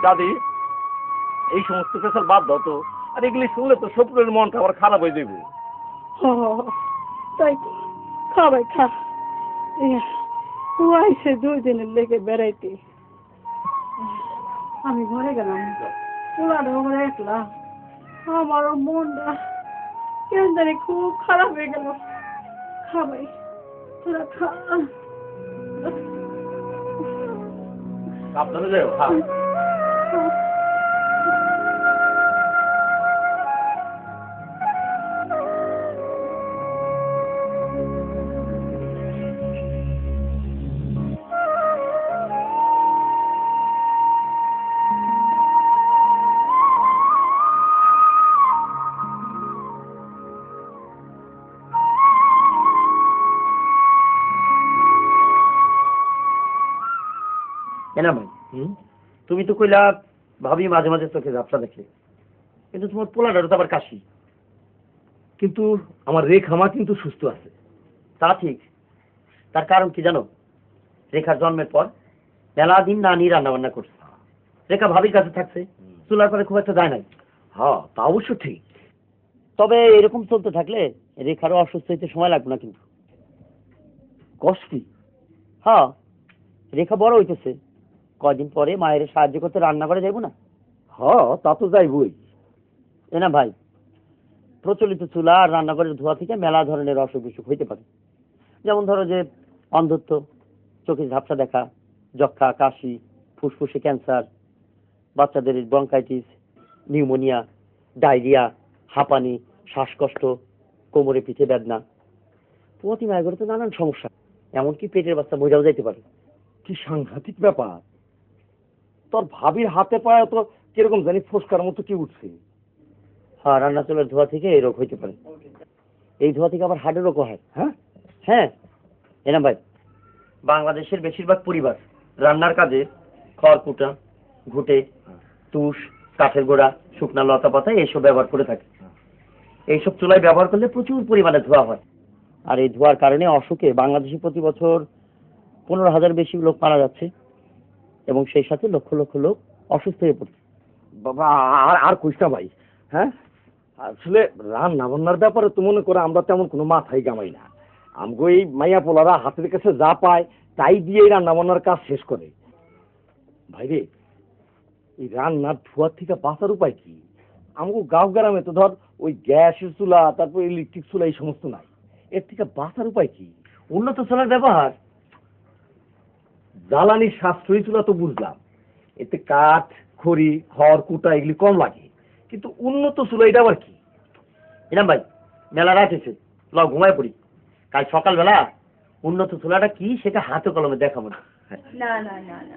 দাদি এই সমস্ত পেশার বাদ দাও তো, আর এগুলি শুনলে তো শত্রুর মনটা আবার খারাপ হয়ে যাবে। তাই তো, খা ভাই খা। ও আইসে 2 দিনের লেগে বেড়াইতে, আমি ঘরে গেলাম, ওরা ঘরে একলা, আমারও মনটা কেন জানি খুব খারাপ হয়ে গেল। খা ভাই, তোরা খা। সাবধানে যাও। হ্যাঁ না ভাই, তুমি তো কইলা ভাবি মাঝে মাঝে চোখে ঝাপসা দেখে, কিন্তু তোমার পোলাটারও তো আবার কাশি। কিন্তু আমার রেখা মা কিন্তু সুস্থ আছে। তা ঠিক, তার কারণ কি জানো? রেখার জন্মের পর মেলা দিন নানি রান্না বান্না করছে, রেখা ভাবির কাছে থাকছে, চুলার পরে খুব একটা যায় নাই। হ্যাঁ তা অবশ্য ঠিক। তবে এরকম চলতে থাকলে রেখারও অসুস্থ হইতে সময় লাগবে না কিন্তু। কষ্টি। হ্যাঁ, রেখা বড় হইতেছে, কয়দিন পরে মায়ের সাহায্য করতে রান্না করে যাইব না। হ্যাঁ তা তো যাইবই। না ভাই, প্রচলিত চুলা আর রান্নাঘরের ধোয়া থেকে মেলা ধরনের অসুখ বিসুখ হইতে পারে। যেমন ধরো যে অন্ধত্ব, চোখে ঝাপসা দেখা, যক্ষা, কাশি, ফুসফুসে ক্যান্সার, বাচ্চাদের ব্রঙ্কাইটিস, নিউমোনিয়া, ডায়রিয়া, হাঁপানি, শ্বাসকষ্ট, কোমরে পিঠে বেদনা, পোয়াতি মায়ের তো নানান সমস্যা, এমনকি পেটের বাচ্চা মরেও যাইতে পারে। কি সাংঘাতিক ব্যাপার! তোর ভাবির হাতে পায়ে তো কিরকম জানি ফোসকার মতো কি উঠছে। হ্যাঁ, রান্না চুলার ধোয়া থেকে এই রোগ হইতে পারে। এই ধোয়া থেকে আবার হার্টের রোগও হয়। হ্যাঁ হ্যাঁ এনা ভাই, বাংলাদেশের বেশিরভাগ পরিবার রান্নার কাজে খড়কুটা, ঘুটে, তুষ, কাঠের গোড়া, শুকনা লতা পাতা এইসব ব্যবহার করে থাকে। এইসব চুলায় ব্যবহার করলে প্রচুর পরিমাণে ধোঁয়া হয়, আর এই ধোঁয়ার কারণে অসুখে বাংলাদেশে প্রতি বছর 15,000 বেশি লোক মারা যাচ্ছে, এবং সেই সাথে লক্ষ লক্ষ লোক অসুস্থ হয়ে পড়ছে। বাবা আর কইস না ভাই। হ্যাঁ আসলে রান্না বান্নার ব্যাপারে তো মনে করে আমরা তেমন কোনো মাথায় গামাই না। আমগো এই মাইয়া পোলারা হাতের কাছে যা পায় তাই দিয়ে রান্না বান্নার কাজ শেষ করে। ভাইরে, এই রান্নার ধোয়ার থেকে বাঁচার উপায় কি? আমগো গাঁও গ্রামে তো ধর ওই গ্যাসের চুলা, তারপর ইলেকট্রিক চুলা এই সমস্ত নাই। এর থেকে বাঁচার উপায় কি? উন্নত চুলার ব্যবহার। জ্বালানির সাশ্রয়ী চুলা তো বুঝলাম, এতে কাঠ, খড়ি, খড় কুটা এগুলি কম লাগে, কিন্তু উন্নত চুলা এটা আবার কি? এনাম ভাই, মেলা রাত হয়েছে, ল ঘুমায় পড়ি। কাল সকালবেলা উন্নত চুলাটা কি সেটা হাতে কলমে দেখাবো না। না না না না